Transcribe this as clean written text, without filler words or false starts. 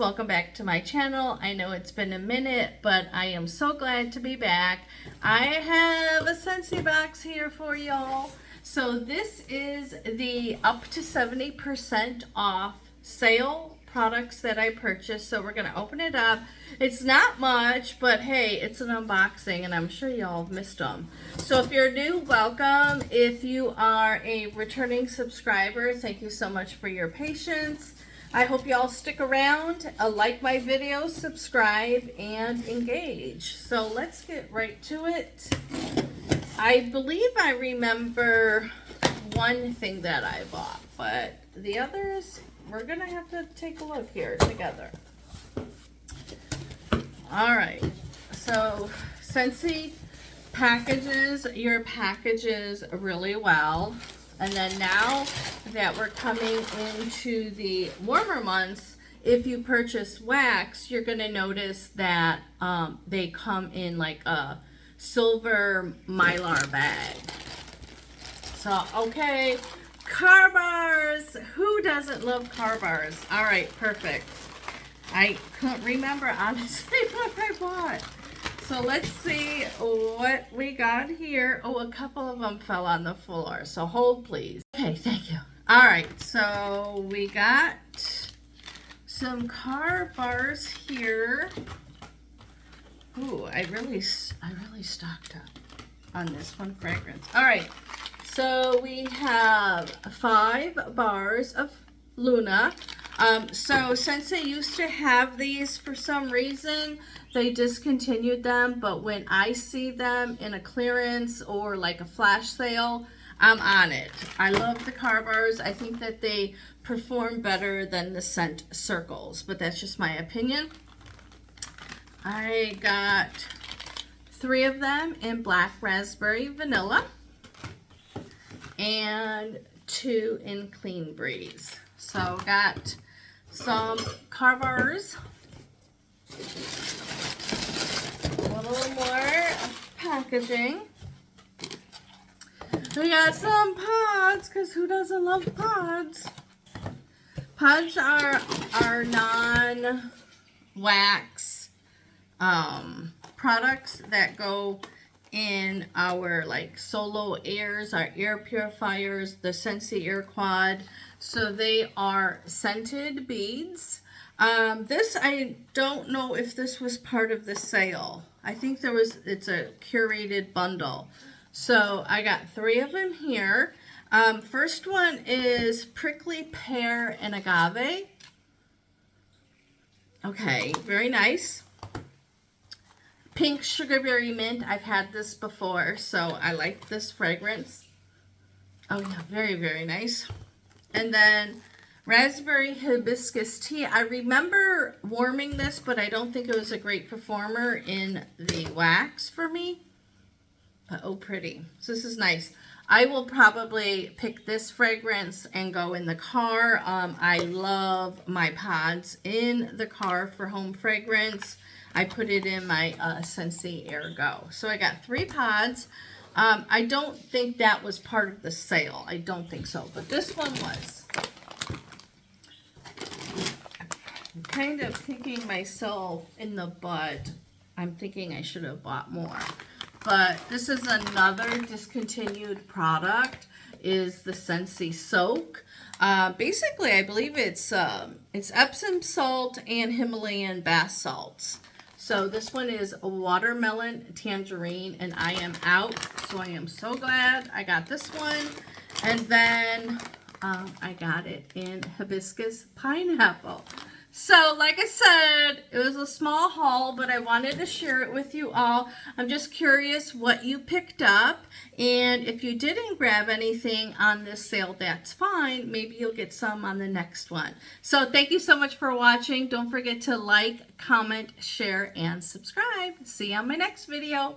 welcome back to my channel. I know it's been a minute, but I am so glad to be back. I have a Scentsy box here for y'all. So this is the up to 70% off sale products that I purchased. So we're gonna open it up. It's not much, but hey, it's an unboxing and I'm sure y'all have missed them. So if you're new, welcome. If you are a returning subscriber, thank you so much for your patience. I hope y'all stick around, like my videos, subscribe, and engage. So let's get right to it. I believe I remember one thing that I bought, but the others, we're gonna have to take a look here together. All right, so Scentsy packages your packages really well. And then now that we're coming into the warmer months, if you purchase wax, you're going to notice that they come in like a silver mylar bag. So, okay, car bars. Who doesn't love car bars? All right, perfect. I couldn't remember honestly what I bought. So let's see what we got here. Oh, a couple of them fell on the floor, so hold please. Okay, thank you. All right, so we got some car bars here. Ooh, I really stocked up on this one fragrance. All right, so we have 5 bars of Luna. So since they used to have these for some reason, they discontinued them, but when I see them in a clearance or like a flash sale, I'm on it. I love the car bars. I think that they perform better than the scent circles, but that's just my opinion. I got 3 of them in black raspberry vanilla and 2 in clean breeze. So got some car bars, a little more packaging. We got some pods, because who doesn't love pods? Pods are non-wax products that go in our like solo airs, our air purifiers, the Scentsy Air Quad. So they are scented beads. This, I don't know if this was part of the sale. I think it's a curated bundle. So I got 3 of them here. First one is prickly pear and agave. Okay, very nice. Pink sugarberry mint. I've had this before, so I like this fragrance. Oh yeah, very, very nice. And then raspberry hibiscus tea. I remember warming this, but I don't think it was a great performer in the wax for me. But oh, pretty. So this is nice. I will probably pick this fragrance and go in the car. I love my pods in the car for home fragrance. I put it in my Scentsy Air Go. So I got 3 pods. I don't think that was part of the sale. I don't think so, but this one was. I'm kind of kicking myself in the butt. I'm thinking I should have bought more. But this is another discontinued product, is the Scentsy Soak. Basically, I believe it's Epsom salt and Himalayan bath salts. So this one is a watermelon tangerine, and I am out. So I am so glad I got this one. And then I got it in hibiscus pineapple. So like I said, it was a small haul, but I wanted to share it with you all. I'm just curious what you picked up. And if you didn't grab anything on this sale, that's fine. Maybe you'll get some on the next one. So thank you so much for watching. Don't forget to like, comment, share, and subscribe. See you on my next video.